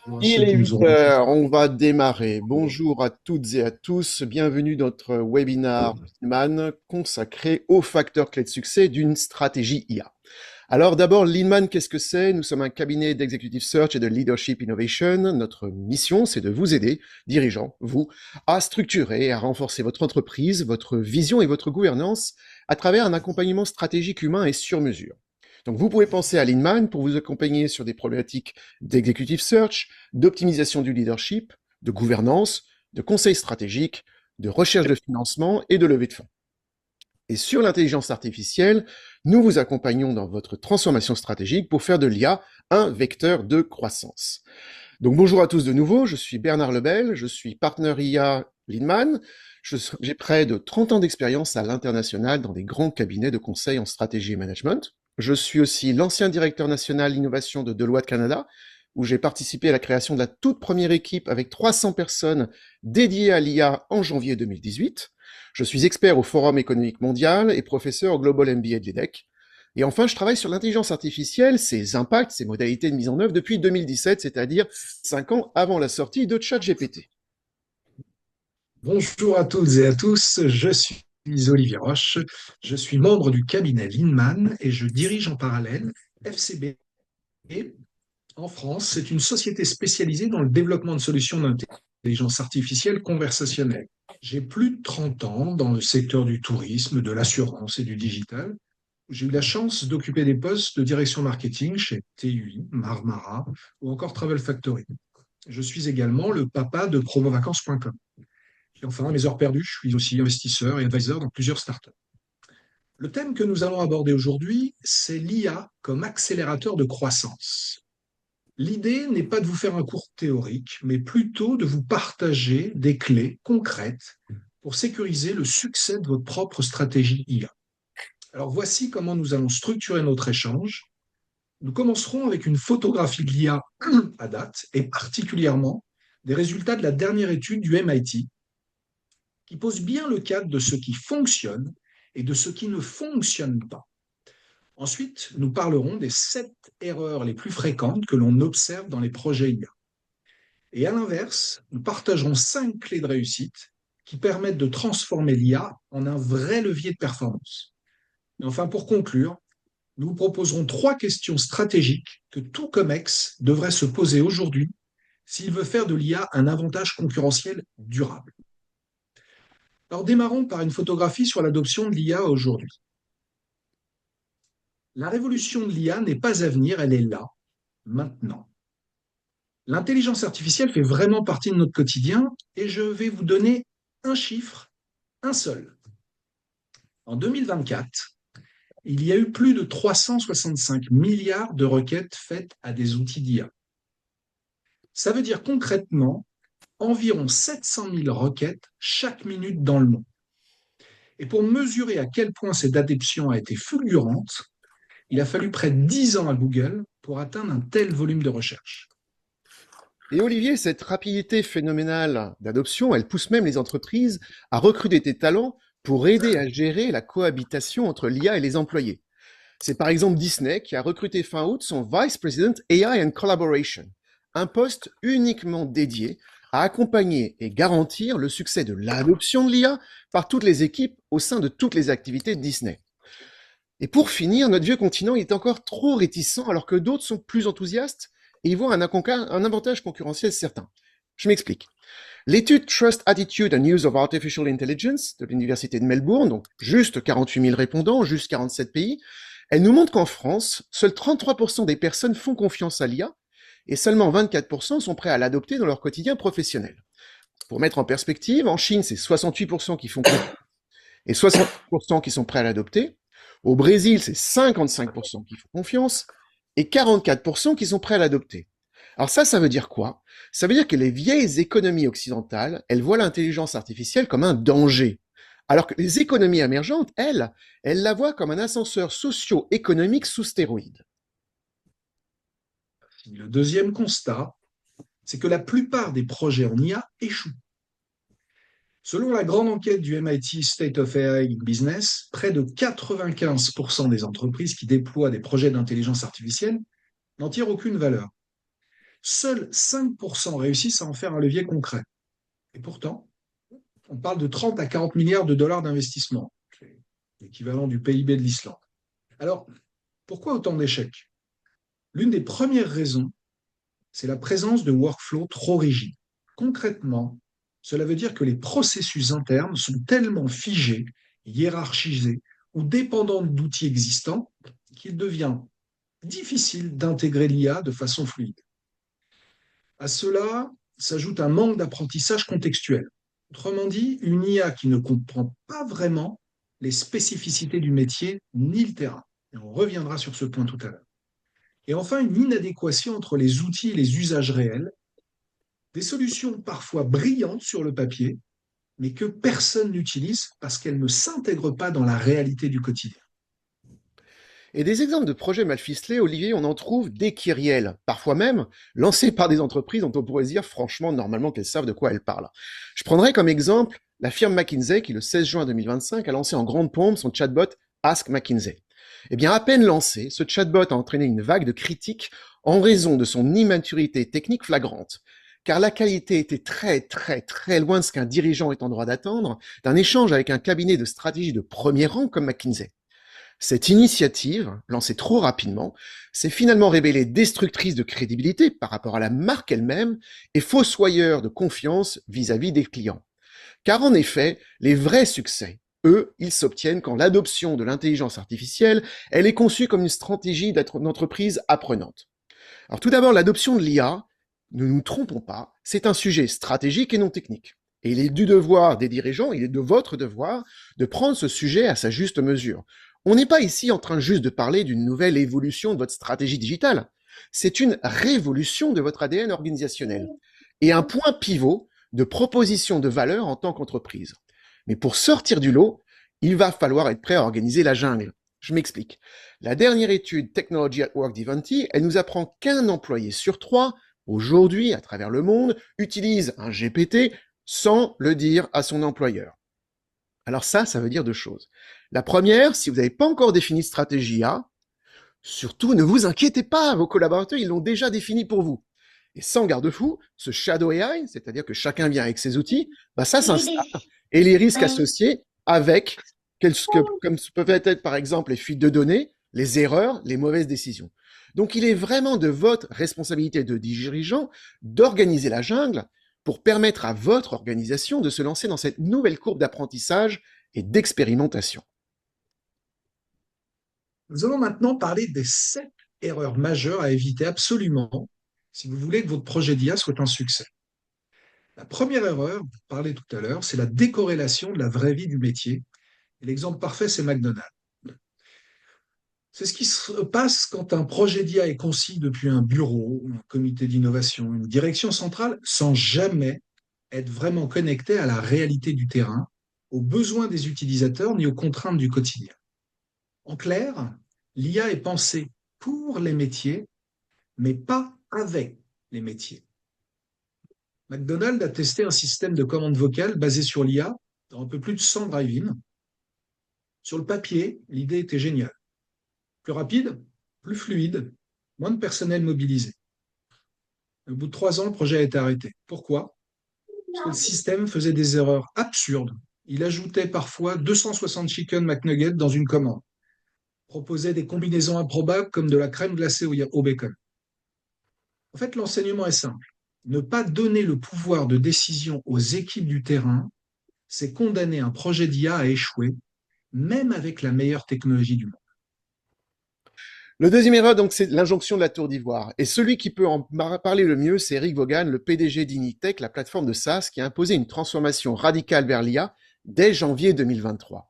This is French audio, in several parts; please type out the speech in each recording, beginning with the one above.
Il Ceux est qui nous 8 auront. heures, on va démarrer. Bonjour à toutes et à tous, bienvenue dans notre webinar Lean consacré aux facteurs clés de succès d'une stratégie IA. Alors d'abord, Lean, qu'est-ce que c'est? Nous sommes un cabinet d'executive search et de leadership innovation. Notre mission, c'est de vous aider, dirigeants, vous, à structurer et à renforcer votre entreprise, votre vision et votre gouvernance à travers un accompagnement stratégique humain et sur mesure. Donc vous pouvez penser à Lean pour vous accompagner sur des problématiques d'executive search, d'optimisation du leadership, de gouvernance, de conseil stratégique, de recherche de financement et de levée de fonds. Et sur l'intelligence artificielle, nous vous accompagnons dans votre transformation stratégique pour faire de l'IA un vecteur de croissance. Donc bonjour à tous de nouveau, je suis Bernard Lebel, je suis partenaire IA Leanman. J'ai près de 30 ans d'expérience à l'international dans des grands cabinets de conseil en stratégie et management. Je suis aussi l'ancien directeur national innovation de Deloitte Canada, où j'ai participé à la création de la toute première équipe avec 300 personnes dédiées à l'IA en janvier 2018. Je suis expert au Forum économique mondial et professeur au Global MBA de l'EDEC. Et enfin, je travaille sur l'intelligence artificielle, ses impacts, ses modalités de mise en œuvre depuis 2017, c'est-à-dire 5 ans avant la sortie de ChatGPT. Bonjour à toutes et à tous, je suis Olivier Roche, je suis membre du cabinet Linman et je dirige en parallèle FCB en France. C'est une société spécialisée dans le développement de solutions d'intelligence artificielle conversationnelle. J'ai plus de 30 ans dans le secteur du tourisme, de l'assurance et du digital. J'ai eu la chance d'occuper des postes de direction marketing chez TUI, Marmara ou encore Travel Factory. Je suis également le papa de promovacances.com. Et enfin, à mes heures perdues, je suis aussi investisseur et advisor dans plusieurs startups. Le thème que nous allons aborder aujourd'hui, c'est l'IA comme accélérateur de croissance. L'idée n'est pas de vous faire un cours théorique, mais plutôt de vous partager des clés concrètes pour sécuriser le succès de votre propre stratégie IA. Alors voici comment nous allons structurer notre échange. Nous commencerons avec une photographie de l'IA à date et particulièrement des résultats de la dernière étude du MIT qui pose bien le cadre de ce qui fonctionne et de ce qui ne fonctionne pas. Ensuite, nous parlerons des 7 erreurs les plus fréquentes que l'on observe dans les projets IA. Et à l'inverse, nous partagerons 5 clés de réussite qui permettent de transformer l'IA en un vrai levier de performance. Et enfin, pour conclure, nous vous proposerons 3 questions stratégiques que tout COMEX devrait se poser aujourd'hui s'il veut faire de l'IA un avantage concurrentiel durable. Alors démarrons par une photographie sur l'adoption de l'IA aujourd'hui. La révolution de l'IA n'est pas à venir, elle est là, maintenant. L'intelligence artificielle fait vraiment partie de notre quotidien et je vais vous donner un chiffre, un seul. En 2024, il y a eu plus de 365 milliards de requêtes faites à des outils d'IA. Ça veut dire concrètement environ 700 000 requêtes chaque minute dans le monde. Et pour mesurer à quel point cette adoption a été fulgurante, il a fallu près de 10 ans à Google pour atteindre un tel volume de recherche. Et Olivier, cette rapidité phénoménale d'adoption, elle pousse même les entreprises à recruter des talents pour aider à gérer la cohabitation entre l'IA et les employés. C'est par exemple Disney qui a recruté fin août son Vice President AI and Collaboration, un poste uniquement dédié à accompagner et garantir le succès de l'adoption de l'IA par toutes les équipes au sein de toutes les activités de Disney. Et pour finir, notre vieux continent est encore trop réticent alors que d'autres sont plus enthousiastes et y voient un avantage concurrentiel certain. Je m'explique. L'étude Trust Attitude and Use of Artificial Intelligence de l'Université de Melbourne, donc juste 48 000 répondants, juste 47 pays, elle nous montre qu'en France, seuls 33% des personnes font confiance à l'IA et seulement 24% sont prêts à l'adopter dans leur quotidien professionnel. Pour mettre en perspective, en Chine, c'est 68% qui font confiance et 60% qui sont prêts à l'adopter. Au Brésil, c'est 55% qui font confiance et 44% qui sont prêts à l'adopter. Alors ça veut dire quoi? Ça veut dire que les vieilles économies occidentales, elles voient l'intelligence artificielle comme un danger. Alors que les économies émergentes, elles la voient comme un ascenseur socio-économique sous stéroïdes. Le deuxième constat, c'est que la plupart des projets en IA échouent. Selon la grande enquête du MIT State of AI Business, près de 95% des entreprises qui déploient des projets d'intelligence artificielle n'en tirent aucune valeur. Seuls 5% réussissent à en faire un levier concret. Et pourtant, on parle de 30 à 40 milliards de dollars d'investissement, c'est l'équivalent du PIB de l'Islande. Alors, pourquoi autant d'échecs? L'une des premières raisons, c'est la présence de workflows trop rigides. Concrètement, cela veut dire que les processus internes sont tellement figés, hiérarchisés ou dépendants d'outils existants qu'il devient difficile d'intégrer l'IA de façon fluide. À cela s'ajoute un manque d'apprentissage contextuel. Autrement dit, une IA qui ne comprend pas vraiment les spécificités du métier ni le terrain. Et on reviendra sur ce point tout à l'heure. Et enfin, une inadéquation entre les outils et les usages réels, des solutions parfois brillantes sur le papier, mais que personne n'utilise parce qu'elles ne s'intègrent pas dans la réalité du quotidien. Et des exemples de projets mal ficelés, Olivier, on en trouve des kyrielles, parfois même lancés par des entreprises dont on pourrait se dire franchement, normalement, qu'elles savent de quoi elles parlent. Je prendrai comme exemple la firme McKinsey qui, le 16 juin 2025, a lancé en grande pompe son chatbot Ask McKinsey. Eh bien, à peine lancé, ce chatbot a entraîné une vague de critiques en raison de son immaturité technique flagrante. Car la qualité était très loin de ce qu'un dirigeant est en droit d'attendre d'un échange avec un cabinet de stratégie de premier rang comme McKinsey. Cette initiative, lancée trop rapidement, s'est finalement révélée destructrice de crédibilité par rapport à la marque elle-même et fossoyeur de confiance vis-à-vis des clients. Car en effet, les vrais succès, eux, ils s'obtiennent quand l'adoption de l'intelligence artificielle, elle est conçue comme une stratégie d'entreprise apprenante. Alors tout d'abord, l'adoption de l'IA, ne nous trompons pas, c'est un sujet stratégique et non technique. Et il est du devoir des dirigeants, il est de votre devoir de prendre ce sujet à sa juste mesure. On n'est pas ici en train juste de parler d'une nouvelle évolution de votre stratégie digitale. C'est une révolution de votre ADN organisationnel et un point pivot de proposition de valeur en tant qu'entreprise. Mais pour sortir du lot, il va falloir être prêt à organiser la jungle. Je m'explique. La dernière étude Technology at Work d'Ivanti, elle nous apprend qu'un employé sur trois, aujourd'hui, à travers le monde, utilise un GPT sans le dire à son employeur. Alors ça veut dire deux choses. La première, si vous n'avez pas encore défini de stratégie A, surtout ne vous inquiétez pas, vos collaborateurs, ils l'ont déjà défini pour vous. Et sans garde-fou, ce shadow AI, c'est-à-dire que chacun vient avec ses outils, ça s'installe. Et les risques associés avec, comme peuvent être par exemple les fuites de données, les erreurs, les mauvaises décisions. Donc il est vraiment de votre responsabilité de dirigeant d'organiser la jungle pour permettre à votre organisation de se lancer dans cette nouvelle courbe d'apprentissage et d'expérimentation. Nous allons maintenant parler des 7 erreurs majeures à éviter absolument si vous voulez que votre projet d'IA soit un succès. La première erreur, vous parlez tout à l'heure, c'est la décorrélation de la vraie vie du métier. Et l'exemple parfait, c'est McDonald's. C'est ce qui se passe quand un projet d'IA est conçu depuis un bureau, un comité d'innovation, une direction centrale, sans jamais être vraiment connecté à la réalité du terrain, aux besoins des utilisateurs ni aux contraintes du quotidien. En clair, l'IA est pensée pour les métiers, mais pas avec les métiers. McDonald's a testé un système de commande vocale basé sur l'IA dans un peu plus de 100 drive-in. Sur le papier, l'idée était géniale. Plus rapide, plus fluide, moins de personnel mobilisé. Au bout de 3 ans, le projet a été arrêté. Pourquoi? Parce que le système faisait des erreurs absurdes. Il ajoutait parfois 260 chicken McNuggets dans une commande, proposait des combinaisons improbables comme de la crème glacée au bacon. En fait, l'enseignement est simple. Ne pas donner le pouvoir de décision aux équipes du terrain, c'est condamner un projet d'IA à échouer, même avec la meilleure technologie du monde. Le deuxième erreur, donc, c'est l'injonction de la tour d'ivoire. Et celui qui peut en parler le mieux, c'est Eric Vaughan, le PDG d'Initech, la plateforme de SaaS, qui a imposé une transformation radicale vers l'IA dès janvier 2023.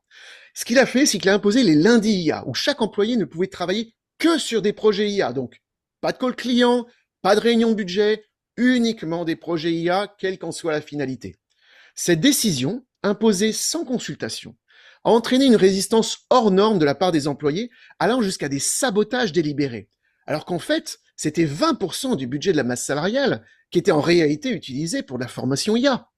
Ce qu'il a fait, c'est qu'il a imposé les lundis IA, où chaque employé ne pouvait travailler que sur des projets IA. Donc, pas de call client, pas de réunion de budget, uniquement des projets IA, quelle qu'en soit la finalité. Cette décision, imposée sans consultation, a entraîné une résistance hors norme de la part des employés, allant jusqu'à des sabotages délibérés. Alors qu'en fait, c'était 20% du budget de la masse salariale qui était en réalité utilisé pour la formation IA.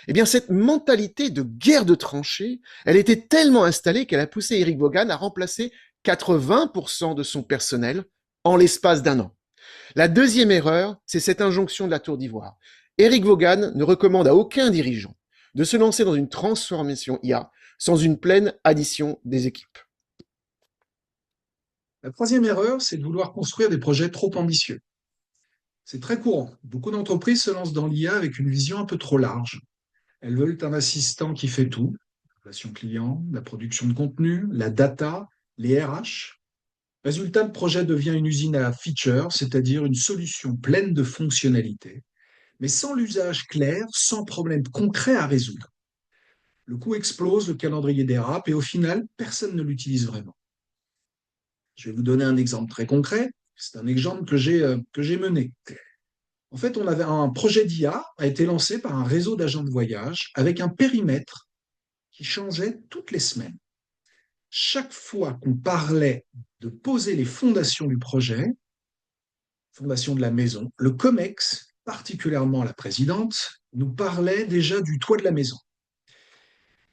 Eh bien, cette mentalité de guerre de tranchées, elle était tellement installée qu'elle a poussé Eric Vaughan à remplacer 80% de son personnel en l'espace d'un an. La deuxième erreur, c'est cette injonction de la Tour d'Ivoire. Eric Vaughan ne recommande à aucun dirigeant de se lancer dans une transformation IA sans une pleine addition des équipes. La troisième erreur, c'est de vouloir construire des projets trop ambitieux. C'est très courant. Beaucoup d'entreprises se lancent dans l'IA avec une vision un peu trop large. Elles veulent un assistant qui fait tout, la relation client, la production de contenu, la data, les RH. Résultat, le projet devient une usine à features, c'est-à-dire une solution pleine de fonctionnalités, mais sans l'usage clair, sans problème concret à résoudre. Le coût explose, le calendrier dérape et au final, personne ne l'utilise vraiment. Je vais vous donner un exemple très concret. C'est un exemple que j'ai mené. En fait, on avait un projet d'IA a été lancé par un réseau d'agents de voyage avec un périmètre qui changeait toutes les semaines. Chaque fois qu'on parlait de poser les fondations du projet, fondation de la maison, le COMEX, particulièrement la présidente, nous parlait déjà du toit de la maison.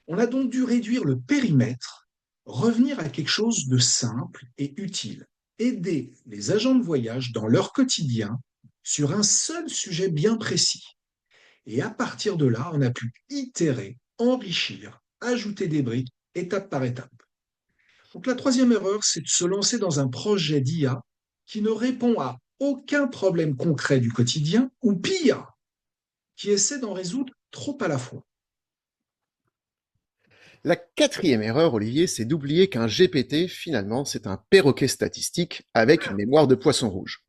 On a donc dû réduire le périmètre, revenir à quelque chose de simple et utile, aider les agents de voyage dans leur quotidien sur un seul sujet bien précis. Et à partir de là, on a pu itérer, enrichir, ajouter des briques, étape par étape. Donc la troisième erreur, c'est de se lancer dans un projet d'IA qui ne répond à aucun problème concret du quotidien, ou pire, qui essaie d'en résoudre trop à la fois. La quatrième erreur, Olivier, c'est d'oublier qu'un GPT, finalement, c'est un perroquet statistique avec une mémoire de poisson rouge.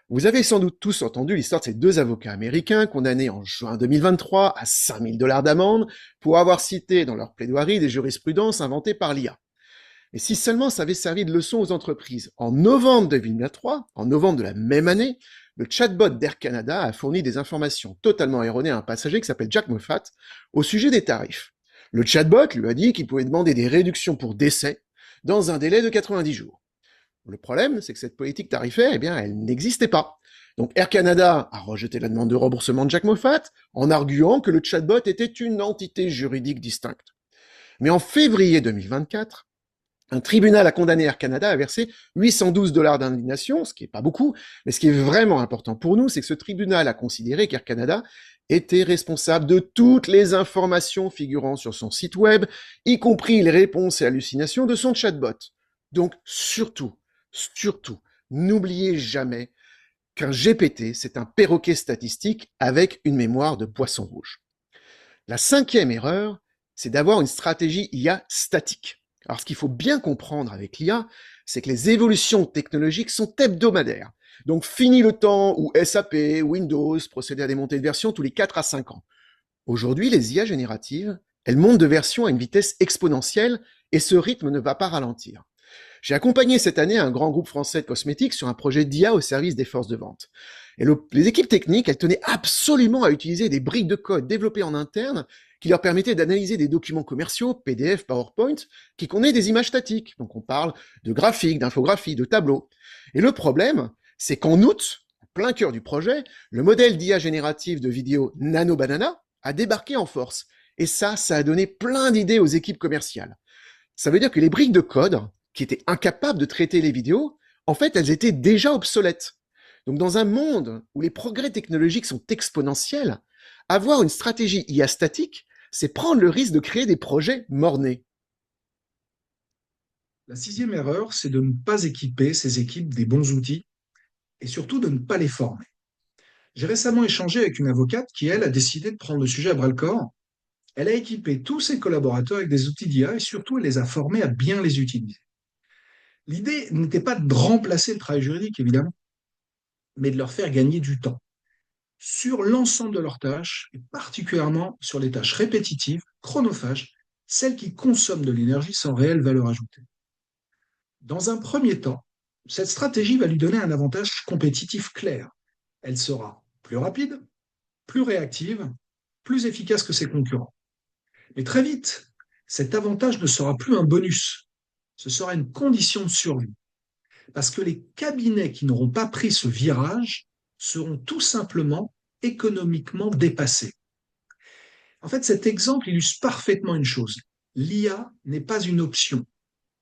Vous avez sans doute tous entendu l'histoire de ces deux avocats américains condamnés en juin 2023 à 5 000 $ d'amende pour avoir cité dans leur plaidoirie des jurisprudences inventées par l'IA. Mais si seulement ça avait servi de leçon aux entreprises, en novembre 2023, en novembre de la même année, le chatbot d'Air Canada a fourni des informations totalement erronées à un passager qui s'appelle Jack Moffat au sujet des tarifs. Le chatbot lui a dit qu'il pouvait demander des réductions pour décès dans un délai de 90 jours. Le problème, c'est que cette politique tarifaire, eh bien, elle n'existait pas. Donc Air Canada a rejeté la demande de remboursement de Jack Moffat en arguant que le chatbot était une entité juridique distincte. Mais en février 2024, un tribunal a condamné Air Canada à verser 812 $ d'indignation, ce qui n'est pas beaucoup, mais ce qui est vraiment important pour nous, c'est que ce tribunal a considéré qu'Air Canada était responsable de toutes les informations figurant sur son site web, y compris les réponses et hallucinations de son chatbot. Donc surtout, n'oubliez jamais qu'un GPT, c'est un perroquet statistique avec une mémoire de poisson rouge. La cinquième erreur, c'est d'avoir une stratégie IA statique. Alors, ce qu'il faut bien comprendre avec l'IA, c'est que les évolutions technologiques sont hebdomadaires. Donc, fini le temps où SAP, Windows procédaient à des montées de version tous les 4 à 5 ans. Aujourd'hui, les IA génératives, elles montent de version à une vitesse exponentielle et ce rythme ne va pas ralentir. J'ai accompagné cette année un grand groupe français de cosmétiques sur un projet d'IA au service des forces de vente. Et les équipes techniques, elles tenaient absolument à utiliser des briques de code développées en interne qui leur permettaient d'analyser des documents commerciaux, PDF, PowerPoint, qui contenaient des images statiques. Donc on parle de graphiques, d'infographies, de tableaux. Et le problème, c'est qu'en août, en plein cœur du projet, le modèle d'IA générative de vidéo Nano Banana a débarqué en force. Et ça a donné plein d'idées aux équipes commerciales. Ça veut dire que les briques de code, qui étaient incapables de traiter les vidéos, en fait, elles étaient déjà obsolètes. Donc, dans un monde où les progrès technologiques sont exponentiels, avoir une stratégie IA statique, c'est prendre le risque de créer des projets mort-nés. La sixième erreur, c'est de ne pas équiper ces équipes des bons outils et surtout de ne pas les former. J'ai récemment échangé avec une avocate qui, elle, a décidé de prendre le sujet à bras-le-corps. Elle a équipé tous ses collaborateurs avec des outils d'IA et surtout, elle les a formés à bien les utiliser. L'idée n'était pas de remplacer le travail juridique, évidemment, mais de leur faire gagner du temps sur l'ensemble de leurs tâches, et particulièrement sur les tâches répétitives, chronophages, celles qui consomment de l'énergie sans réelle valeur ajoutée. Dans un premier temps, cette stratégie va lui donner un avantage compétitif clair. Elle sera plus rapide, plus réactive, plus efficace que ses concurrents. Mais très vite, cet avantage ne sera plus un bonus, ce sera une condition de survie. Parce que les cabinets qui n'auront pas pris ce virage seront tout simplement économiquement dépassés. En fait, cet exemple illustre parfaitement une chose. L'IA n'est pas une option,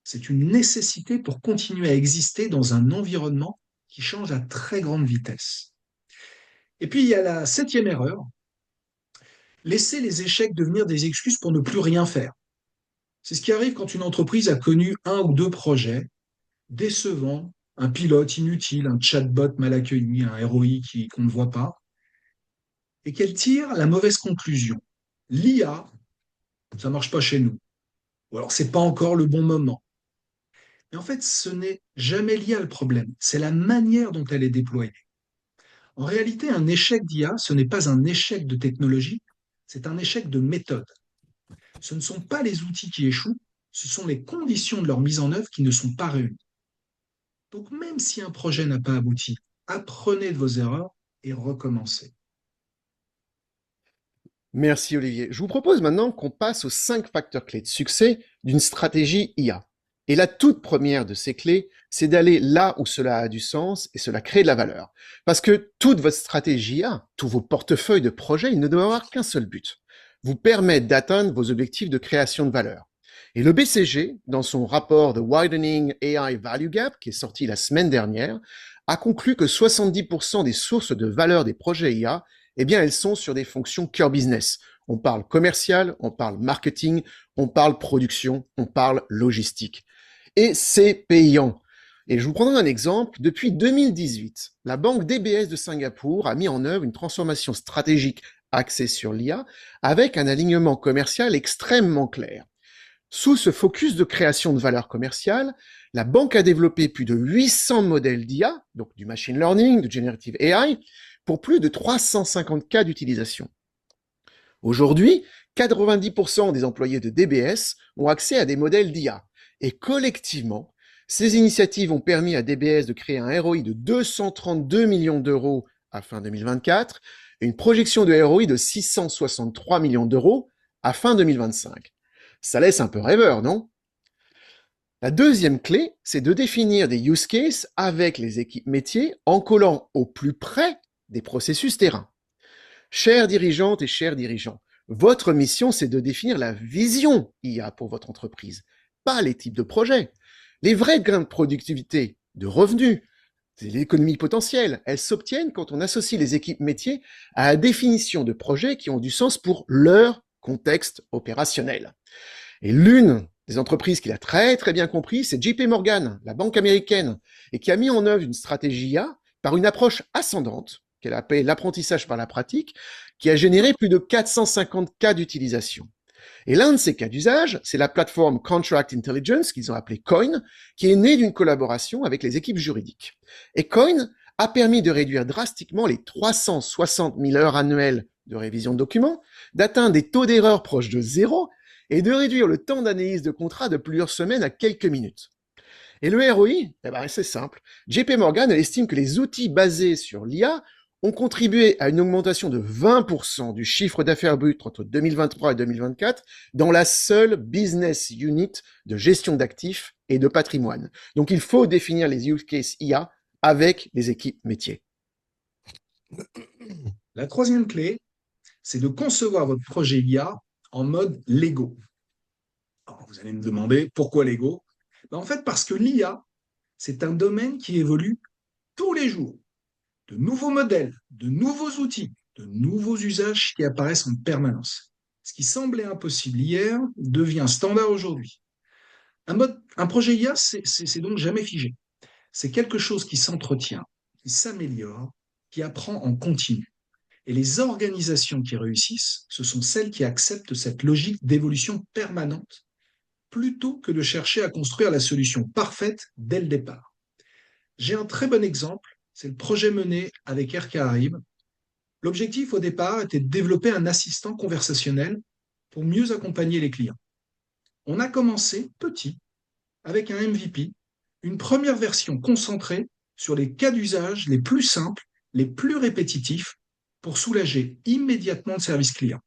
c'est une nécessité pour continuer à exister dans un environnement qui changent à très grande vitesse. Et puis, il y a la septième erreur, laisser les échecs devenir des excuses pour ne plus rien faire. C'est ce qui arrive quand une entreprise a connu un ou deux projets décevants, un pilote inutile, un chatbot mal accueilli, un ROI qu'on ne voit pas, et qu'elle tire la mauvaise conclusion. L'IA, ça ne marche pas chez nous. Ou alors, c'est pas encore le bon moment. Mais en fait, ce n'est jamais l'IA le problème, c'est la manière dont elle est déployée. En réalité, un échec d'IA, ce n'est pas un échec de technologie, c'est un échec de méthode. Ce ne sont pas les outils qui échouent, ce sont les conditions de leur mise en œuvre qui ne sont pas réunies. Donc même si un projet n'a pas abouti, apprenez de vos erreurs et recommencez. Merci Olivier. Je vous propose maintenant qu'on passe aux 5 facteurs clés de succès d'une stratégie IA. Et la toute première de ces clés, c'est d'aller là où cela a du sens et cela crée de la valeur. Parce que toute votre stratégie IA, tous vos portefeuilles de projets, ils ne doivent avoir qu'un seul but. Vous permettre d'atteindre vos objectifs de création de valeur. Et le BCG, dans son rapport The Widening AI Value Gap, qui est sorti la semaine dernière, a conclu que 70% des sources de valeur des projets IA, eh bien, elles sont sur des fonctions cœur business. On parle commercial, on parle marketing, on parle production, on parle logistique. Et c'est payant. Et je vous prendrai un exemple. Depuis 2018, la banque DBS de Singapour a mis en œuvre une transformation stratégique axée sur l'IA avec un alignement commercial extrêmement clair. Sous ce focus de création de valeur commerciale, la banque a développé plus de 800 modèles d'IA, donc du machine learning, du generative AI, pour plus de 350 cas d'utilisation. Aujourd'hui, 90% des employés de DBS ont accès à des modèles d'IA. Et collectivement, ces initiatives ont permis à DBS de créer un ROI de 232 millions d'euros à fin 2024 et une projection de ROI de 663 millions d'euros à fin 2025. Ça laisse un peu rêveur, non? La deuxième clé, c'est de définir des use cases avec les équipes métiers en collant au plus près des processus terrain. Chères dirigeantes et chers dirigeants, votre mission, c'est de définir la vision IA pour votre entreprise, pas les types de projets. Les vrais gains de productivité, de revenus, l'économie potentielle, elles s'obtiennent quand on associe les équipes métiers à la définition de projets qui ont du sens pour leur contexte opérationnel. Et l'une des entreprises qui l'a très très bien compris, c'est JP Morgan, la banque américaine, et qui a mis en œuvre une stratégie IA par une approche ascendante, qu'elle a appelée l'apprentissage par la pratique, qui a généré plus de 450 cas d'utilisation. Et l'un de ces cas d'usage, c'est la plateforme Contract Intelligence, qu'ils ont appelée Coin, qui est née d'une collaboration avec les équipes juridiques. Et Coin a permis de réduire drastiquement les 360 000 heures annuelles de révision de documents, d'atteindre des taux d'erreur proches de zéro, et de réduire le temps d'analyse de contrat de plusieurs semaines à quelques minutes. Et le ROI, c'est simple. JP Morgan estime que les outils basés sur l'IA ont contribué à une augmentation de 20% du chiffre d'affaires brut entre 2023 et 2024 dans la seule business unit de gestion d'actifs et de patrimoine. Donc il faut définir les use cases IA avec les équipes métiers. La troisième clé, c'est de concevoir votre projet IA en mode Lego. Alors, vous allez me demander pourquoi Lego? En fait, parce que l'IA, c'est un domaine qui évolue tous les jours. De nouveaux modèles, de nouveaux outils, de nouveaux usages qui apparaissent en permanence. Ce qui semblait impossible hier devient standard aujourd'hui. Un projet IA, c'est donc jamais figé. C'est quelque chose qui s'entretient, qui s'améliore, qui apprend en continu. Et les organisations qui réussissent, ce sont celles qui acceptent cette logique d'évolution permanente plutôt que de chercher à construire la solution parfaite dès le départ. J'ai un très bon exemple, c'est le projet mené avec Air Caraïbes. L'objectif au départ était de développer un assistant conversationnel pour mieux accompagner les clients. On a commencé petit, avec un MVP, une première version concentrée sur les cas d'usage les plus simples, les plus répétitifs, pour soulager immédiatement le service client.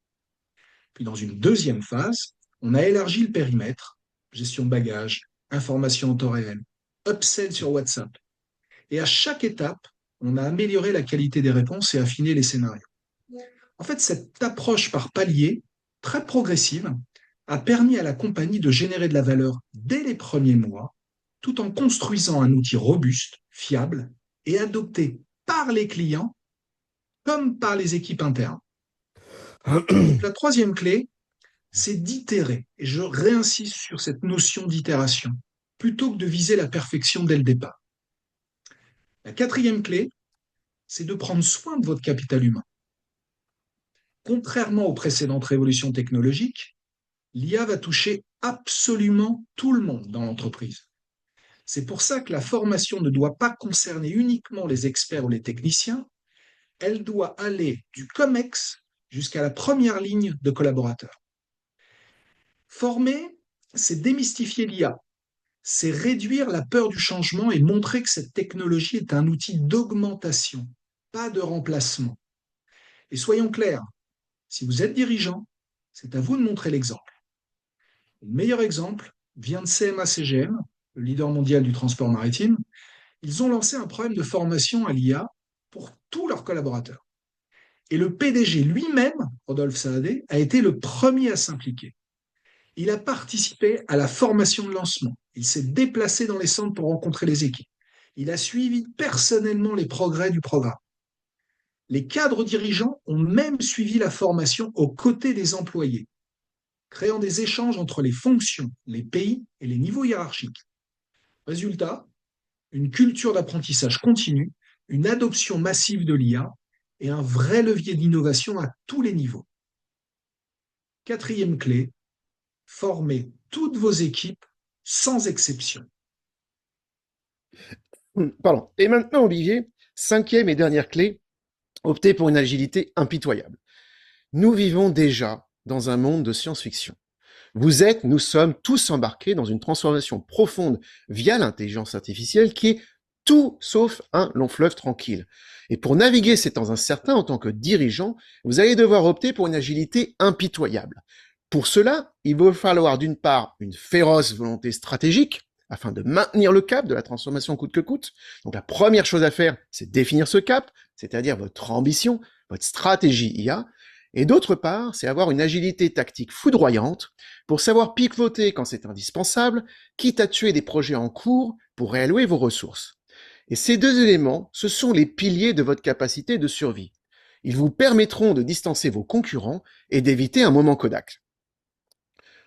Puis dans une deuxième phase, on a élargi le périmètre, gestion de bagages, information en temps réel, upsell sur WhatsApp. Et à chaque étape, on a amélioré la qualité des réponses et affiné les scénarios. En fait, cette approche par palier, très progressive, a permis à la compagnie de générer de la valeur dès les premiers mois, tout en construisant un outil robuste, fiable et adopté par les clients comme par les équipes internes. Donc la troisième clé, c'est d'itérer. Et je réinsiste sur cette notion d'itération, plutôt que de viser la perfection dès le départ. La quatrième clé, c'est de prendre soin de votre capital humain. Contrairement aux précédentes révolutions technologiques, l'IA va toucher absolument tout le monde dans l'entreprise. C'est pour ça que la formation ne doit pas concerner uniquement les experts ou les techniciens, elle doit aller du COMEX jusqu'à la première ligne de collaborateurs. Former, c'est démystifier l'IA, c'est réduire la peur du changement et montrer que cette technologie est un outil d'augmentation, pas de remplacement. Et soyons clairs, si vous êtes dirigeant, c'est à vous de montrer l'exemple. Le meilleur exemple vient de CMA-CGM, le leader mondial du transport maritime. Ils ont lancé un programme de formation à l'IA pour tous leurs collaborateurs. Et le PDG lui-même, Rodolphe Saadé, a été le premier à s'impliquer. Il a participé à la formation de lancement. Il s'est déplacé dans les centres pour rencontrer les équipes. Il a suivi personnellement les progrès du programme. Les cadres dirigeants ont même suivi la formation aux côtés des employés, créant des échanges entre les fonctions, les pays et les niveaux hiérarchiques. Résultat, une culture d'apprentissage continu, une adoption massive de l'IA et un vrai levier d'innovation à tous les niveaux. Quatrième clé, formez toutes vos équipes sans exception. Pardon. Et maintenant, Olivier, cinquième et dernière clé, optez pour une agilité impitoyable. Nous vivons déjà dans un monde de science-fiction. Nous sommes tous embarqués dans une transformation profonde via l'intelligence artificielle qui est tout sauf un long fleuve tranquille. Et pour naviguer ces temps incertains en tant que dirigeant, vous allez devoir opter pour une agilité impitoyable. Pour cela, il va falloir d'une part une féroce volonté stratégique afin de maintenir le cap de la transformation coûte que coûte. Donc la première chose à faire, c'est définir ce cap, c'est-à-dire votre ambition, votre stratégie IA. Et d'autre part, c'est avoir une agilité tactique foudroyante pour savoir pivoter quand c'est indispensable, quitte à tuer des projets en cours pour réallouer vos ressources. Et ces deux éléments, ce sont les piliers de votre capacité de survie. Ils vous permettront de distancer vos concurrents et d'éviter un moment Kodak.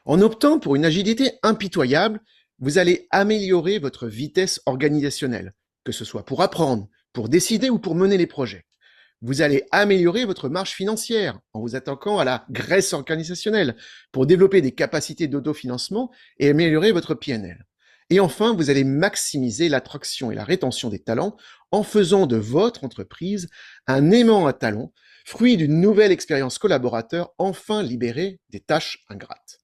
En optant pour une agilité impitoyable, vous allez améliorer votre vitesse organisationnelle, que ce soit pour apprendre, pour décider ou pour mener les projets. Vous allez améliorer votre marge financière en vous attaquant à la graisse organisationnelle pour développer des capacités d'autofinancement et améliorer votre PNL. Et enfin, vous allez maximiser l'attraction et la rétention des talents en faisant de votre entreprise un aimant à talents, fruit d'une nouvelle expérience collaborateur enfin libérée des tâches ingrates.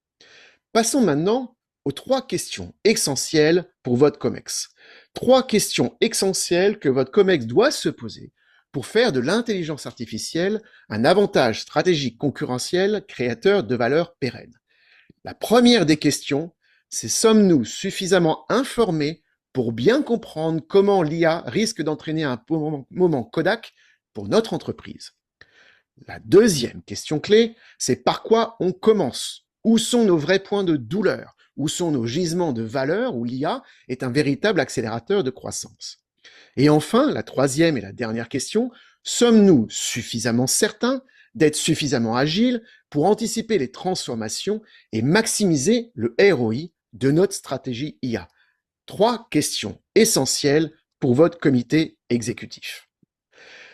Passons maintenant aux trois questions essentielles pour votre COMEX. Trois questions essentielles que votre COMEX doit se poser pour faire de l'intelligence artificielle un avantage stratégique concurrentiel créateur de valeur pérenne. La première des questions, c'est sommes-nous suffisamment informés pour bien comprendre comment l'IA risque d'entraîner un moment Kodak pour notre entreprise? La deuxième question clé, c'est par quoi on commence? Où sont nos vrais points de douleur? Où sont nos gisements de valeur où l'IA est un véritable accélérateur de croissance? Et enfin, la troisième et la dernière question, sommes-nous suffisamment certains d'être suffisamment agiles pour anticiper les transformations et maximiser le ROI de notre stratégie IA? Trois questions essentielles pour votre comité exécutif.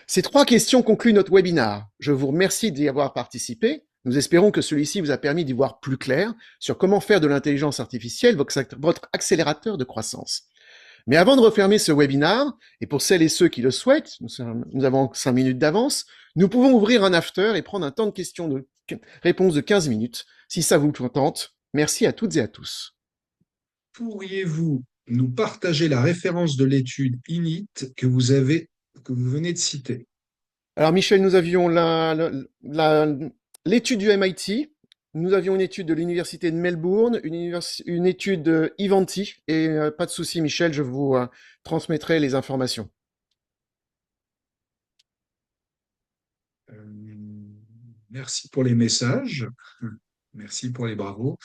Ces trois questions concluent notre webinaire. Je vous remercie d'y avoir participé. Nous espérons que celui-ci vous a permis d'y voir plus clair sur comment faire de l'intelligence artificielle votre accélérateur de croissance. Mais avant de refermer ce webinaire, et pour celles et ceux qui le souhaitent, nous avons 5 minutes d'avance, nous pouvons ouvrir un after et prendre un temps de questions de réponse de 15 minutes, si ça vous tente. Merci à toutes et à tous. Pourriez-vous nous partager la référence de l'étude INIT que vous venez de citer? Alors Michel, nous avions l'étude du MIT, nous avions une étude de l'université de Melbourne, une étude de Ivanti, et pas de souci Michel, je vous transmettrai les informations. Merci pour les messages, merci pour les bravos.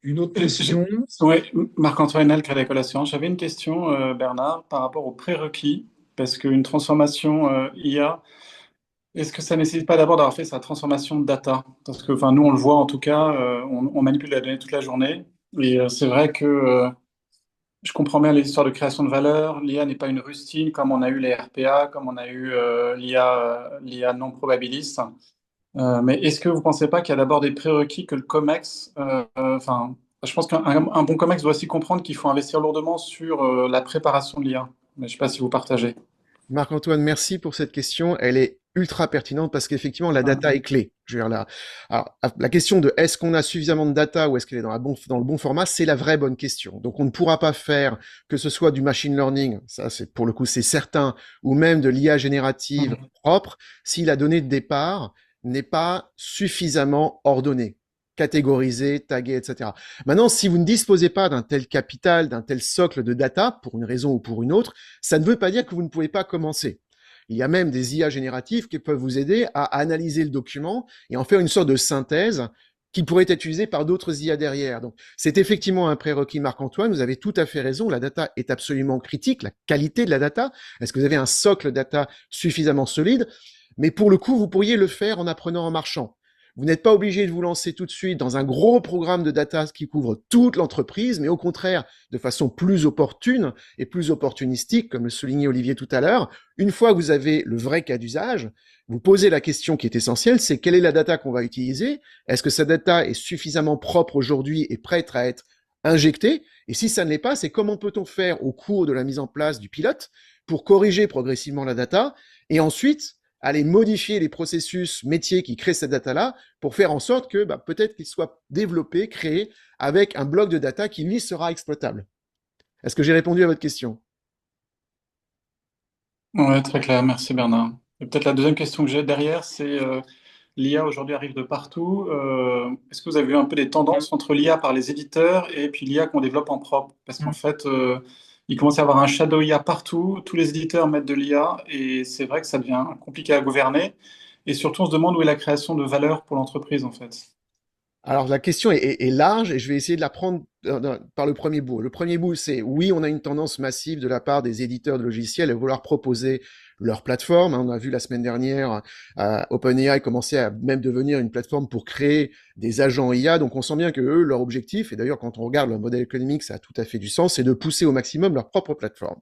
Une autre question? Oui, Marc-Antoine L, Crédit Collation. J'avais une question, Bernard, par rapport aux prérequis, parce qu'une transformation IA, est-ce que ça nécessite pas d'abord d'avoir fait sa transformation de data? Parce que, enfin, nous, on le voit en tout cas, on manipule la donnée toute la journée, et c'est vrai que je comprends bien les histoires de création de valeur. L'IA n'est pas une rustine comme on a eu les RPA, comme on a eu l'IA non probabiliste. Mais est-ce que vous ne pensez pas qu'il y a d'abord des prérequis que le COMEX, enfin, je pense qu'un bon COMEX doit aussi comprendre qu'il faut investir lourdement sur la préparation de l'IA. Mais je ne sais pas si vous partagez. Marc-Antoine, merci pour cette question. Elle est ultra pertinente parce qu'effectivement, la Ah, data est clé. Je veux dire, alors, la question de est-ce qu'on a suffisamment de data ou est-ce qu'elle est dans le bon format, c'est la vraie bonne question. Donc, on ne pourra pas faire que ce soit du machine learning, ça, c'est pour le coup, c'est certain, ou même de l'IA générative mhm. propre, si la donnée de départ n'est pas suffisamment ordonnée, catégorisée, taguée, etc. Maintenant, si vous ne disposez pas d'un tel capital, d'un tel socle de data, pour une raison ou pour une autre, ça ne veut pas dire que vous ne pouvez pas commencer. Il y a même des IA génératifs qui peuvent vous aider à analyser le document et en faire une sorte de synthèse qui pourrait être utilisée par d'autres IA derrière. Donc, c'est effectivement un prérequis, Marc-Antoine. Vous avez tout à fait raison. La data est absolument critique. La qualité de la data. Est-ce que vous avez un socle data suffisamment solide? Mais pour le coup, vous pourriez le faire en apprenant en marchant. Vous n'êtes pas obligé de vous lancer tout de suite dans un gros programme de data qui couvre toute l'entreprise, mais au contraire, de façon plus opportune et plus opportunistique, comme le soulignait Olivier tout à l'heure, une fois que vous avez le vrai cas d'usage, vous posez la question qui est essentielle, c'est quelle est la data qu'on va utiliser? Est-ce que cette data est suffisamment propre aujourd'hui et prête à être injectée? Et si ça ne l'est pas, c'est comment peut-on faire au cours de la mise en place du pilote pour corriger progressivement la data et ensuite aller modifier les processus métiers qui créent cette data-là pour faire en sorte que peut-être qu'il soit développé, créé avec un bloc de data qui, lui, sera exploitable. Est-ce que j'ai répondu à votre question? Ouais, très clair. Merci Bernard. Et peut-être la deuxième question que j'ai derrière, c'est l'IA aujourd'hui arrive de partout. Est-ce que vous avez vu un peu des tendances entre l'IA par les éditeurs et puis l'IA qu'on développe en propre? Parce qu'en fait, il commence à y avoir un shadow IA partout. Tous les éditeurs mettent de l'IA et c'est vrai que ça devient compliqué à gouverner. Et surtout, on se demande où est la création de valeur pour l'entreprise en fait. Alors la question est large et je vais essayer de la prendre par le premier bout. Le premier bout, c'est oui, on a une tendance massive de la part des éditeurs de logiciels à vouloir proposer leur plateforme. On a vu la semaine dernière OpenAI commencer à même devenir une plateforme pour créer des agents IA. Donc on sent bien que eux, leur objectif, et d'ailleurs quand on regarde leur modèle économique, ça a tout à fait du sens, c'est de pousser au maximum leur propre plateforme.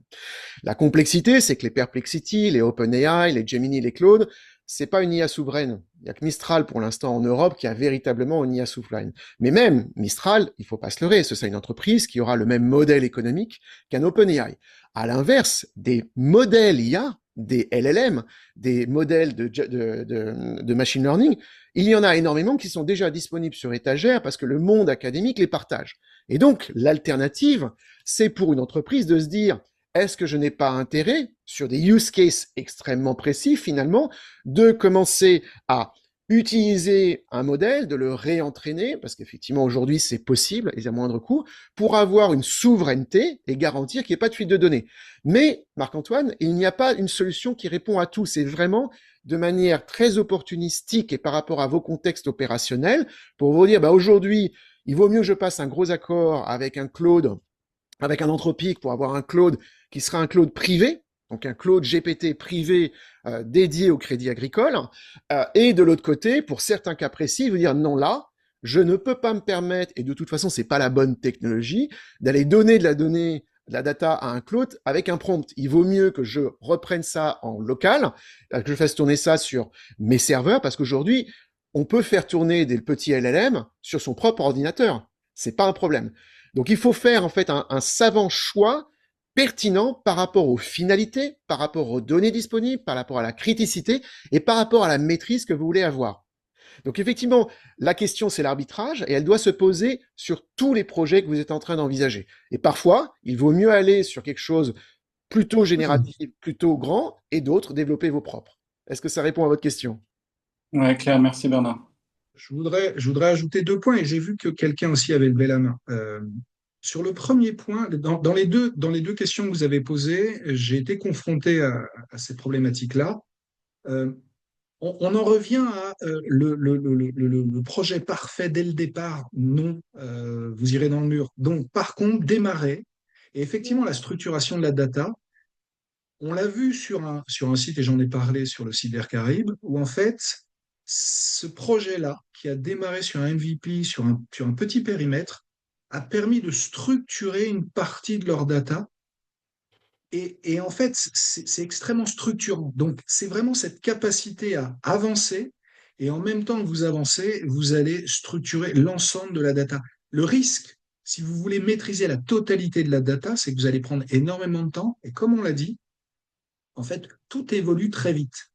La complexité, c'est que les Perplexity, les OpenAI, les Gemini, les Claude, c'est pas une IA souveraine. Il y a que Mistral pour l'instant en Europe qui a véritablement une IA souveraine. Mais même Mistral, il faut pas se leurrer, ce sera une entreprise qui aura le même modèle économique qu'un OpenAI. À l'inverse, des modèles IA, des LLM, des modèles de machine learning, il y en a énormément qui sont déjà disponibles sur étagère parce que le monde académique les partage. Et donc, l'alternative, c'est pour une entreprise de se dire, est-ce que je n'ai pas intérêt, sur des use cases extrêmement précis finalement, de commencer à utiliser un modèle, de le réentraîner, parce qu'effectivement aujourd'hui c'est possible et à moindre coût, pour avoir une souveraineté et garantir qu'il n'y ait pas de fuite de données. Mais, Marc-Antoine, il n'y a pas une solution qui répond à tout. C'est vraiment de manière très opportunistique et par rapport à vos contextes opérationnels, pour vous dire, aujourd'hui, il vaut mieux que je passe un gros accord avec un Claude, avec un Anthropic pour avoir un Claude qui sera un Claude privé, donc un Claude GPT privé dédié au Crédit Agricole, et de l'autre côté, pour certains cas précis, vous dire non là, je ne peux pas me permettre, et de toute façon c'est pas la bonne technologie, d'aller donner de la donnée, de la data à un Claude avec un prompt. Il vaut mieux que je reprenne ça en local, que je fasse tourner ça sur mes serveurs, parce qu'aujourd'hui, on peut faire tourner des petits LLM sur son propre ordinateur. C'est pas un problème. Donc il faut faire en fait un savant choix pertinent par rapport aux finalités, par rapport aux données disponibles, par rapport à la criticité et par rapport à la maîtrise que vous voulez avoir. Donc effectivement, la question c'est l'arbitrage et elle doit se poser sur tous les projets que vous êtes en train d'envisager. Et parfois, il vaut mieux aller sur quelque chose plutôt génératif, plutôt grand et d'autres développer vos propres. Est-ce que ça répond à votre question? Ouais, clair. Merci Bernard. Je voudrais ajouter 2 points et j'ai vu que quelqu'un aussi avait levé la main. Sur le premier point, dans les deux questions que vous avez posées, j'ai été confronté à cette problématique-là. Euh, on en revient à le projet parfait dès le départ. Non, vous irez dans le mur. Donc, par contre, démarrer. Et effectivement, la structuration de la data, on l'a vu sur un site, et j'en ai parlé sur le site d'Air Caraïbes, où en fait, ce projet-là, qui a démarré sur un MVP, sur un petit périmètre, a permis de structurer une partie de leur data. Et en fait, c'est extrêmement structurant. Donc, c'est vraiment cette capacité à avancer, et en même temps que vous avancez, vous allez structurer l'ensemble de la data. Le risque, si vous voulez maîtriser la totalité de la data, c'est que vous allez prendre énormément de temps, et comme on l'a dit, en fait, tout évolue très vite.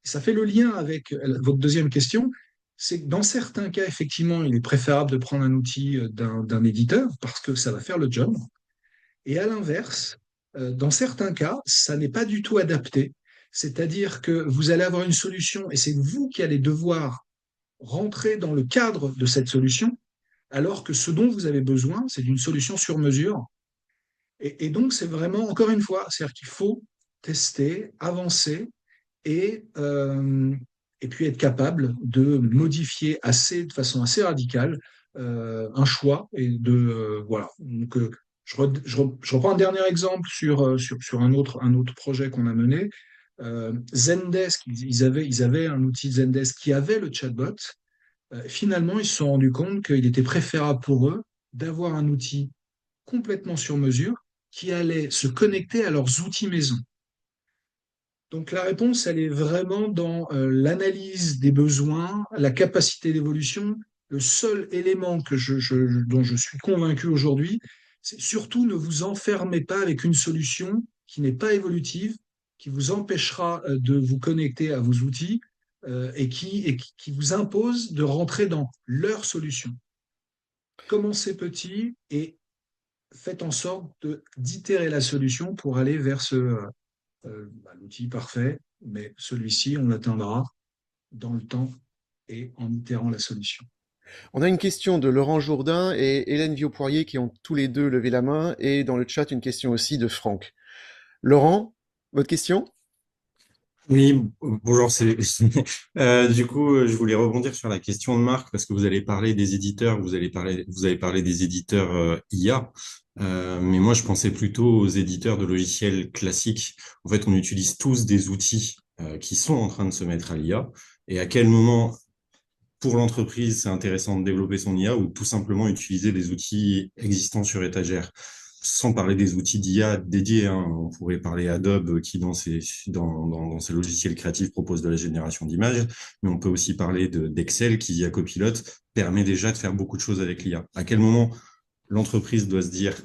Et ça fait le lien avec votre deuxième question, c'est que dans certains cas, effectivement, il est préférable de prendre un outil d'un éditeur parce que ça va faire le job. Et à l'inverse, dans certains cas, ça n'est pas du tout adapté. C'est-à-dire que vous allez avoir une solution et c'est vous qui allez devoir rentrer dans le cadre de cette solution, alors que ce dont vous avez besoin, c'est d'une solution sur mesure. Et donc, c'est vraiment, encore une fois, c'est-à-dire qu'il faut tester, avancer et, et puis être capable de modifier de façon assez radicale un choix voilà. Donc, je reprends un dernier exemple sur un autre projet qu'on a mené. Zendesk, ils avaient un outil Zendesk qui avait le chatbot. Finalement, ils se sont rendus compte qu'il était préférable pour eux d'avoir un outil complètement sur mesure qui allait se connecter à leurs outils maison. Donc la réponse, elle est vraiment dans l'analyse des besoins, la capacité d'évolution. Le seul élément dont je suis convaincu aujourd'hui, c'est surtout ne vous enfermez pas avec une solution qui n'est pas évolutive, qui vous empêchera de vous connecter à vos outils qui vous impose de rentrer dans leur solution. Commencez petit et faites en sorte d'itérer la solution pour aller vers l'outil parfait, mais celui-ci, on l'atteindra dans le temps et en itérant la solution. On a une question de Laurent Jourdain et Hélène Viau-Poirier qui ont tous les deux levé la main, et dans le chat, une question aussi de Franck. Laurent, votre question? Oui, bonjour. Du coup, je voulais rebondir sur la question de Marc parce que vous allez parler des éditeurs, vous avez parlé des éditeurs IA, mais moi je pensais plutôt aux éditeurs de logiciels classiques. En fait, on utilise tous des outils qui sont en train de se mettre à l'IA. Et à quel moment, pour l'entreprise, c'est intéressant de développer son IA ou tout simplement utiliser des outils existants sur étagère? Sans parler des outils d'IA dédiés, hein. On pourrait parler Adobe qui, dans ses logiciels créatifs, propose de la génération d'images, mais on peut aussi parler d'Excel qui, via Copilot, permet déjà de faire beaucoup de choses avec l'IA. À quel moment l'entreprise doit se dire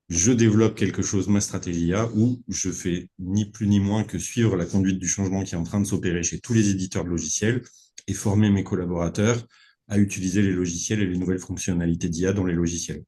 je développe quelque chose, ma stratégie IA, ou je fais ni plus ni moins que suivre la conduite du changement qui est en train de s'opérer chez tous les éditeurs de logiciels et former mes collaborateurs à utiliser les logiciels et les nouvelles fonctionnalités d'IA dans les logiciels.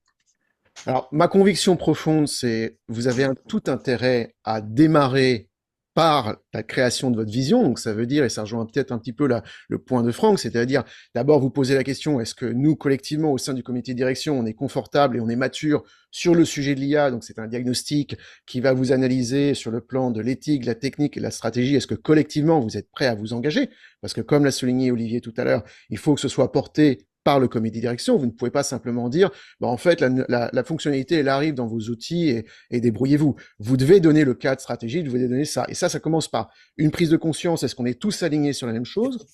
Alors, ma conviction profonde, c'est vous avez tout intérêt à démarrer par la création de votre vision. Donc, ça veut dire, et ça rejoint peut-être un petit peu le point de Franck, c'est-à-dire d'abord vous poser la question, est-ce que nous, collectivement, au sein du comité de direction, on est confortable et on est mature sur le sujet de l'IA? Donc, c'est un diagnostic qui va vous analyser sur le plan de l'éthique, de la technique et de la stratégie. Est-ce que collectivement, vous êtes prêt à vous engager? Parce que comme l'a souligné Olivier tout à l'heure, il faut que ce soit porté par le comité de direction. Vous ne pouvez pas simplement dire, bah, en fait, la fonctionnalité, elle arrive dans vos outils et débrouillez-vous. Vous devez donner le cadre stratégique, vous devez donner ça. Et ça commence par une prise de conscience. Est-ce qu'on est tous alignés sur la même chose?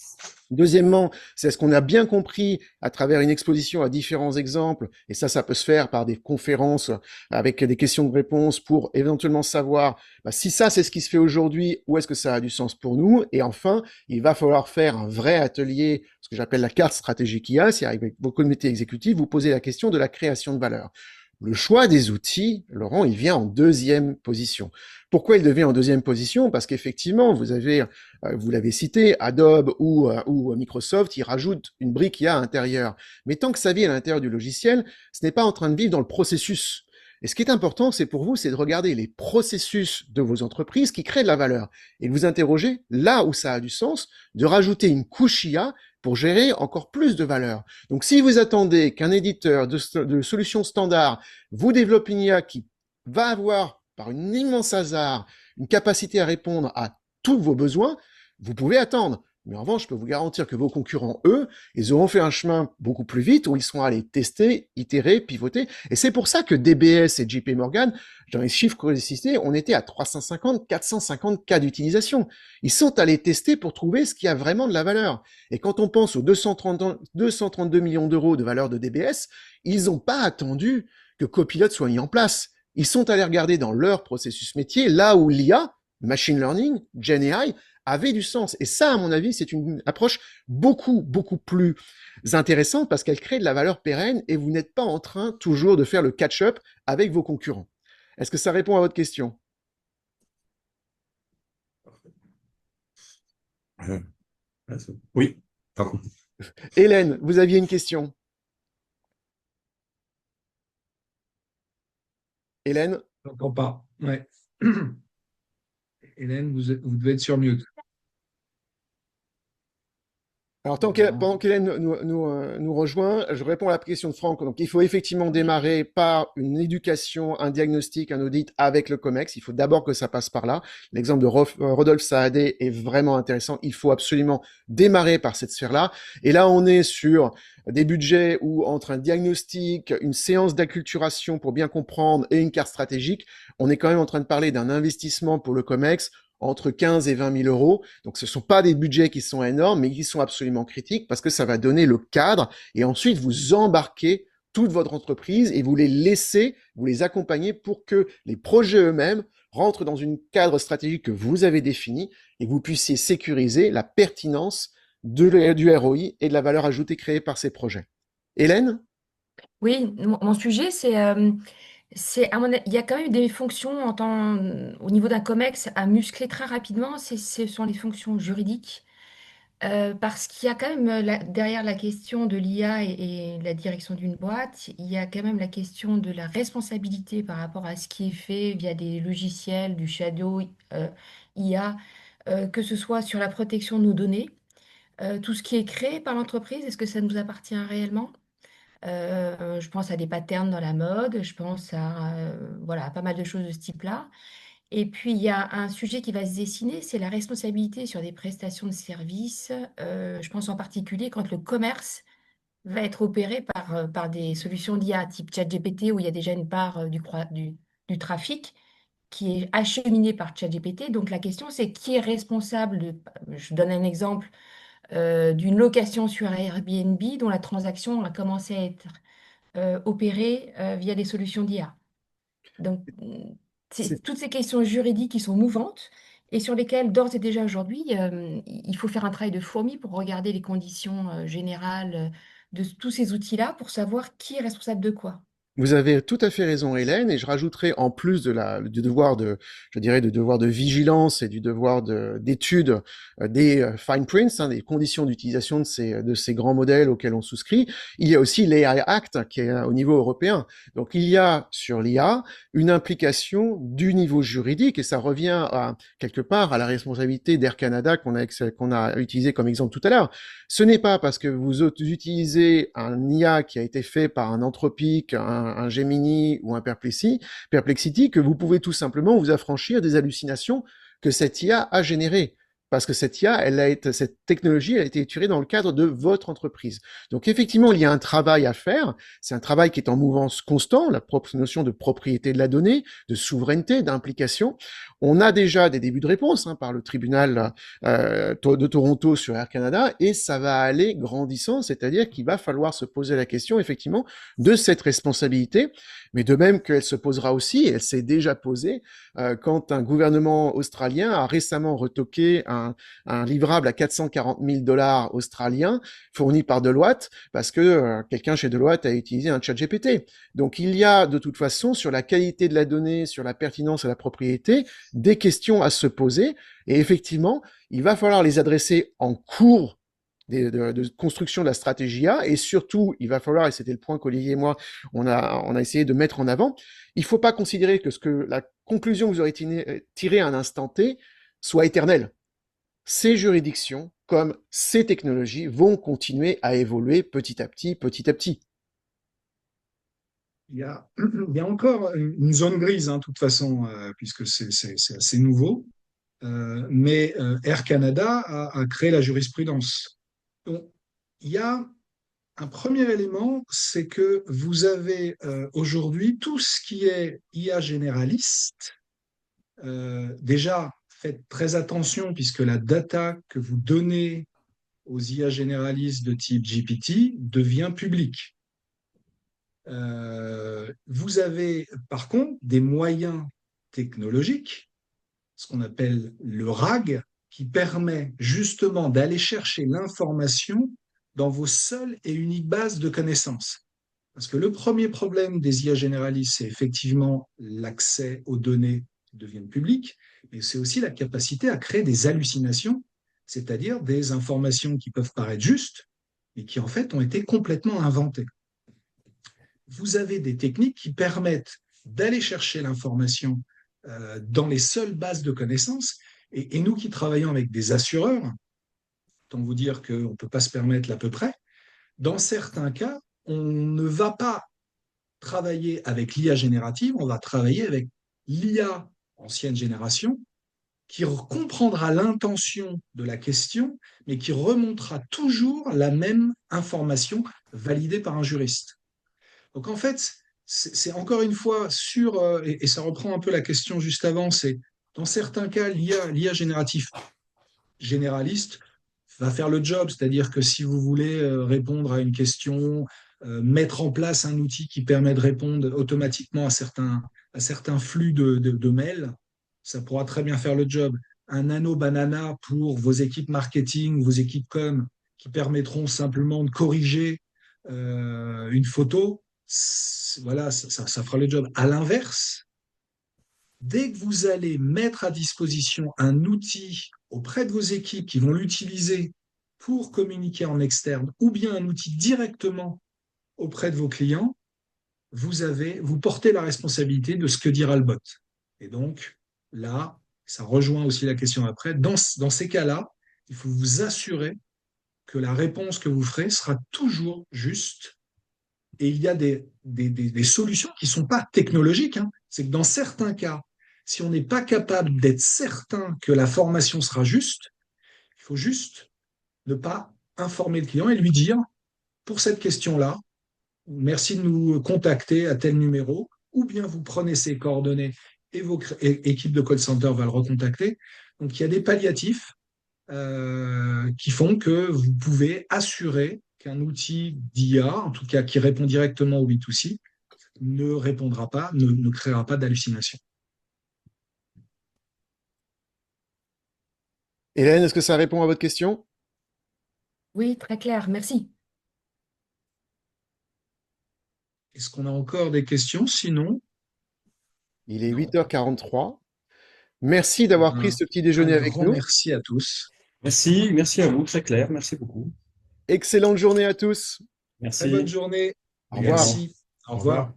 Deuxièmement, c'est est-ce qu'on a bien compris à travers une exposition à différents exemples, et ça peut se faire par des conférences avec des questions de réponse pour éventuellement savoir bah, si ça c'est ce qui se fait aujourd'hui, où est-ce que ça a du sens pour nous? Et enfin, il va falloir faire un vrai atelier, ce que j'appelle la carte stratégique IA, c'est avec vos comités exécutifs, vous posez la question de la création de valeur. Le choix des outils, Laurent, il vient en deuxième position. Pourquoi il devient en deuxième position? Parce qu'effectivement, vous avez, vous l'avez cité, Adobe ou Microsoft, ils rajoutent une brique IA à l'intérieur. Mais tant que ça vit à l'intérieur du logiciel, ce n'est pas en train de vivre dans le processus. Et ce qui est important, c'est pour vous, c'est de regarder les processus de vos entreprises qui créent de la valeur et de vous interroger là où ça a du sens, de rajouter une couche IA pour gérer encore plus de valeur. Donc, si vous attendez qu'un éditeur de solutions standard vous développe une IA qui va avoir, par un immense hasard, une capacité à répondre à tous vos besoins, vous pouvez attendre. Mais en revanche, je peux vous garantir que vos concurrents, eux, ils auront fait un chemin beaucoup plus vite où ils seront allés tester, itérer, pivoter. Et c'est pour ça que DBS et JP Morgan, dans les chiffres que j'ai cités, on était à 350, 450 cas d'utilisation. Ils sont allés tester pour trouver ce qui a vraiment de la valeur. Et quand on pense aux 232 millions d'euros de valeur de DBS, ils n'ont pas attendu que Copilot soit mis en place. Ils sont allés regarder dans leur processus métier, là où l'IA, machine learning, Gen AI, avait du sens. Et ça, à mon avis, c'est une approche beaucoup plus intéressante parce qu'elle crée de la valeur pérenne et vous n'êtes pas en train toujours de faire le catch-up avec vos concurrents. Est-ce que ça répond à votre question? Euh, Oui, pardon. Hélène, vous aviez une question? Hélène? Je n'entends pas. Ouais. Hélène, vous devez être sur mute. Alors, Non. pendant qu'Hélène nous rejoint, je réponds à la question de Franck. Donc, il faut effectivement démarrer par une éducation, un diagnostic, un audit avec le COMEX. Il faut d'abord que ça passe par là. L'exemple de Rodolphe Saadé est vraiment intéressant. Il faut absolument démarrer par cette sphère-là. Et là, on est sur des budgets où, entre un diagnostic, une séance d'acculturation pour bien comprendre et une carte stratégique, on est quand même en train de parler d'un investissement pour le COMEX entre 15 et 20 000 euros. Donc, ce ne sont pas des budgets qui sont énormes, mais qui sont absolument critiques parce que ça va donner le cadre et ensuite vous embarquez toute votre entreprise et vous les laissez, vous les accompagnez pour que les projets eux-mêmes rentrent dans une cadre stratégique que vous avez défini et que vous puissiez sécuriser la pertinence du ROI et de la valeur ajoutée créée par ces projets. Hélène? Oui, mon sujet, il y a quand même des fonctions au niveau d'un COMEX à muscler très rapidement. Ce sont les fonctions juridiques. Parce qu'il y a quand même derrière la question de l'IA et la direction d'une boîte, il y a quand même la question de la responsabilité par rapport à ce qui est fait via des logiciels, du shadow IA, que ce soit sur la protection de nos données, tout ce qui est créé par l'entreprise, est-ce que ça nous appartient réellement? Je pense à des patterns dans la mode, je pense voilà, à pas mal de choses de ce type-là. Et puis, il y a un sujet qui va se dessiner, c'est la responsabilité sur des prestations de services. Je pense en particulier quand le commerce va être opéré par des solutions d'IA type ChatGPT, où il y a déjà une part du trafic qui est acheminé par ChatGPT. Donc, la question, c'est qui est responsable je donne un exemple d'une location sur Airbnb dont la transaction a commencé à être opérée via des solutions d'IA. Donc, c'est toutes ces questions juridiques qui sont mouvantes et sur lesquelles, d'ores et déjà aujourd'hui, il faut faire un travail de fourmi pour regarder les conditions générales de tous ces outils-là pour savoir qui est responsable de quoi. Vous avez tout à fait raison, Hélène, et je rajouterai en plus du devoir je dirais, du devoir de vigilance et du devoir d'étude des fine prints, hein, des conditions d'utilisation de ces grands modèles auxquels on souscrit. Il y a aussi l'AI Act qui est au niveau européen. Donc il y a sur l'IA une implication du niveau juridique et ça revient quelque part à la responsabilité d'Air Canada qu'on a utilisé comme exemple tout à l'heure. Ce n'est pas parce que vous utilisez un IA qui a été fait par un Anthropic, un Gemini ou un Perplexity que vous pouvez tout simplement vous affranchir des hallucinations que cette IA a générées. Parce que cette cette technologie, elle a été étudiée dans le cadre de votre entreprise. Donc effectivement, il y a un travail à faire. C'est un travail qui est en mouvance constant, la propre notion de propriété de la donnée, de souveraineté, d'implication. On a déjà des débuts de réponse par le tribunal de Toronto sur Air Canada et ça va aller grandissant, c'est-à-dire qu'il va falloir se poser la question effectivement de cette responsabilité, mais de même qu'elle se posera aussi, et elle s'est déjà posée, quand un gouvernement australien a récemment retoqué un livrable à 440 000 dollars australiens fourni par Deloitte parce que quelqu'un chez Deloitte a utilisé un chat GPT. Donc il y a de toute façon sur la qualité de la donnée, sur la pertinence et la propriété, des questions à se poser et effectivement, il va falloir les adresser en cours de construction de la stratégie A et surtout, il va falloir, et c'était le point qu'Olivier et moi, on a essayé de mettre en avant, il ne faut pas considérer que la conclusion que vous aurez tirée à un instant T soit éternelle. Ces juridictions, comme ces technologies, vont continuer à évoluer petit à petit, petit à petit. Il y a encore une zone grise, de toute façon, puisque c'est assez nouveau. mais Air Canada a créé la jurisprudence. Donc, il y a un premier élément, c'est que vous avez aujourd'hui tout ce qui est IA généraliste. Déjà, faites très attention puisque la data que vous donnez aux IA généralistes de type GPT devient publique. Vous avez par contre des moyens technologiques, ce qu'on appelle le RAG, qui permet justement d'aller chercher l'information dans vos seules et uniques bases de connaissances. Parce que le premier problème des IA généralistes, c'est effectivement l'accès aux données qui deviennent publiques, mais c'est aussi la capacité à créer des hallucinations, c'est-à-dire des informations qui peuvent paraître justes, mais qui en fait ont été complètement inventées. Vous avez des techniques qui permettent d'aller chercher l'information dans les seules bases de connaissances. Et nous qui travaillons avec des assureurs, autant vous dire qu'on ne peut pas se permettre l'à peu près, dans certains cas, on ne va pas travailler avec l'IA générative, on va travailler avec l'IA ancienne génération qui comprendra l'intention de la question, mais qui remontera toujours la même information validée par un juriste. Donc en fait, c'est encore une fois sur, et ça reprend un peu la question juste avant, c'est dans certains cas, l'IA génératif généraliste va faire le job, c'est-à-dire que si vous voulez répondre à une question, mettre en place un outil qui permet de répondre automatiquement à certains flux de mails, ça pourra très bien faire le job. Un nano banana pour vos équipes marketing, vos équipes com, qui permettront simplement de corriger une photo, voilà, ça fera le job. À l'inverse, dès que vous allez mettre à disposition un outil auprès de vos équipes qui vont l'utiliser pour communiquer en externe, ou bien un outil directement auprès de vos clients, vous portez la responsabilité de ce que dira le bot. Et donc, là, ça rejoint aussi la question après. Dans ces cas-là, il faut vous assurer que la réponse que vous ferez sera toujours juste. Et il y a des solutions qui ne sont pas technologiques. Hein. C'est que dans certains cas, si on n'est pas capable d'être certain que la formation sera juste, il faut juste ne pas informer le client et lui dire, pour cette question-là, merci de nous contacter à tel numéro, ou bien vous prenez ces coordonnées et vos équipes de call center va le recontacter. Donc il y a des palliatifs qui font que vous pouvez assurer qu'un outil d'IA, en tout cas qui répond directement au B2C, ne répondra pas, ne créera pas d'hallucination. Hélène, est-ce que ça répond à votre question? Oui, très clair, merci. Est-ce qu'on a encore des questions? Sinon, Il est non. 8h43. Merci d'avoir pris ce petit Un déjeuner avec grand nous. merci à tous. Merci à vous, très clair, merci beaucoup. Excellente journée à tous. Très bonne Merci journée. Au revoir. Merci. Au revoir.